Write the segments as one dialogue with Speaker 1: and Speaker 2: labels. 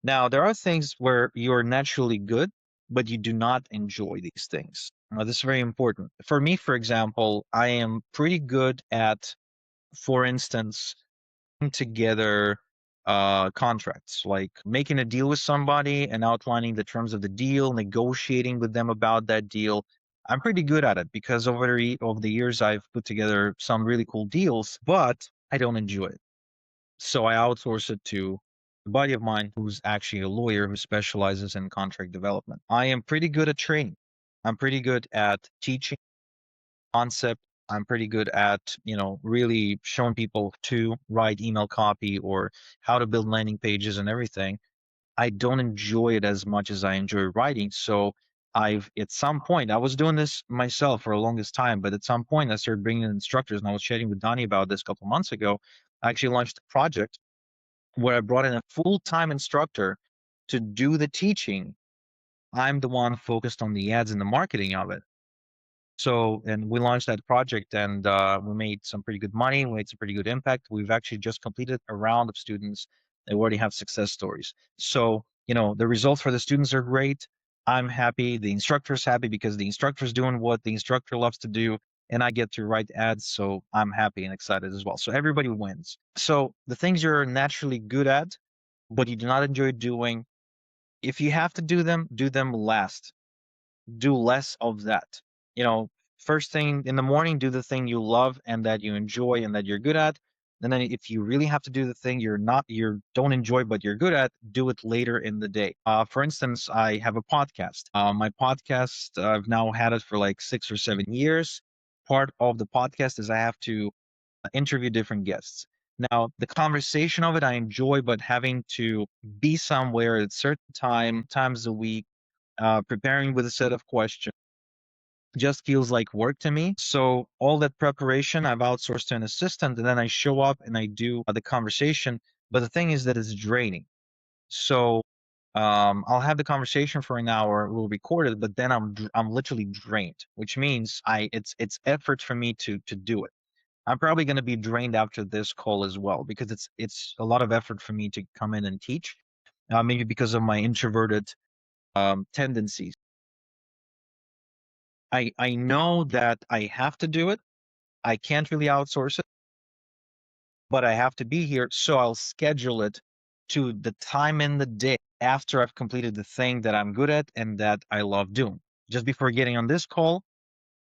Speaker 1: Now, there are things where you're naturally good, but you do not enjoy these things. This is very important. For me, for example, I am pretty good at, for instance, putting together contracts, like making a deal with somebody and outlining the terms of the deal, negotiating with them about that deal. I'm pretty good at it because over the years I've put together some really cool deals, but I don't enjoy it. So I outsource it to a buddy of mine who's actually a lawyer who specializes in contract development. I am pretty good at training. I'm pretty good at teaching concept. I'm pretty good at, really showing people to write email copy or how to build landing pages and everything. I don't enjoy it as much as I enjoy writing. So at some point, I was doing this myself for the longest time, but at some point I started bringing in instructors, and I was chatting with Donnie about this a couple months ago. I actually launched a project where I brought in a full-time instructor to do the teaching. I'm the one focused on the ads and the marketing of it. So, and we launched that project, and we made some pretty good money. We made some pretty good impact. We've actually just completed a round of students. They already have success stories. So, the results for the students are great. I'm happy. The instructor's happy because the instructor's doing what the instructor loves to do, and I get to write ads. So I'm happy and excited as well. So everybody wins. So the things you're naturally good at, but you do not enjoy doing, if you have to do them last. Do less of that. You know, First thing in the morning, do the thing you love and that you enjoy and that you're good at. And then if you really have to do the thing you don't enjoy but you're good at, do it later in the day. For instance, I have a podcast. My podcast, I've now had it for like 6 or 7 years. Part of the podcast is I have to interview different guests. Now, the conversation of it I enjoy, but having to be somewhere at certain times a week, preparing with a set of questions just feels like work to me. So all that preparation I've outsourced to an assistant, and then I show up and I do the conversation. But the thing is that it's draining. So I'll have the conversation for an hour, we'll record it, but then I'm literally drained, which means it's effort for me to do it. I'm probably going to be drained after this call as well because it's a lot of effort for me to come in and teach. Maybe because of my introverted tendencies. I know that I have to do it. I can't really outsource it, but I have to be here. So I'll schedule it to the time in the day after I've completed the thing that I'm good at and that I love doing. Just before getting on this call,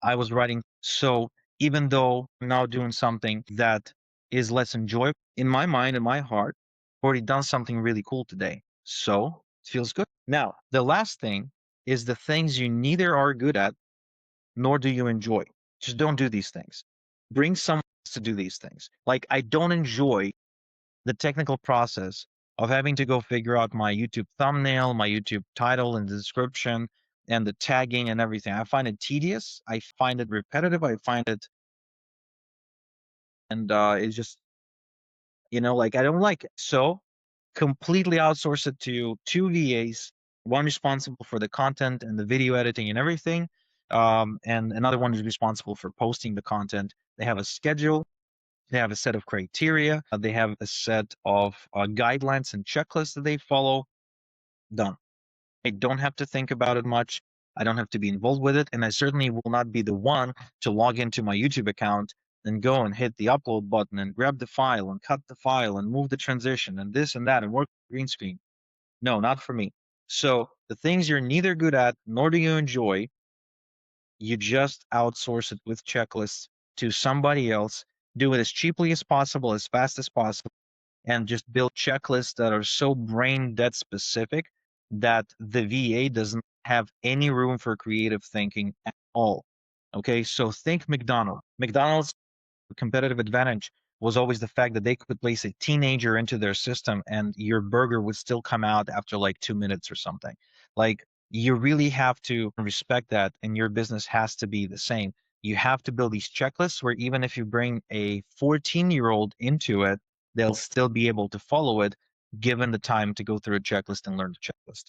Speaker 1: I was writing. So even though I'm now doing something that is less enjoyable in my mind and my heart, I've already done something really cool today. So it feels good. Now, the last thing is the things you neither are good at nor do you enjoy. Just don't do these things. Bring someone else to do these things. Like, I don't enjoy the technical process of having to go figure out my YouTube thumbnail, my YouTube title and description, and the tagging and everything. I find it tedious. I find it repetitive. I find it, and it's just, like I don't like it. So completely outsource it to two VAs, one responsible for the content and the video editing and everything. And another one is responsible for posting the content. They have a schedule. They have a set of criteria. They have a set of guidelines and checklists that they follow. Done. I don't have to think about it much. I don't have to be involved with it. And I certainly will not be the one to log into my YouTube account and go and hit the upload button and grab the file and cut the file and move the transition and this and that and work green screen. No, not for me. So the things you're neither good at nor do you enjoy, you just outsource it with checklists to somebody else. Do it as cheaply as possible, as fast as possible, and just build checklists that are so brain dead specific that the VA doesn't have any room for creative thinking at all. Okay, so think McDonald's. McDonald's competitive advantage was always the fact that they could place a teenager into their system and your burger would still come out after like 2 minutes or something. Like, you really have to respect that, and your business has to be the same. You have to build these checklists where even if you bring a 14-year-old into it, they'll still be able to follow it given the time to go through a checklist and learn the checklist.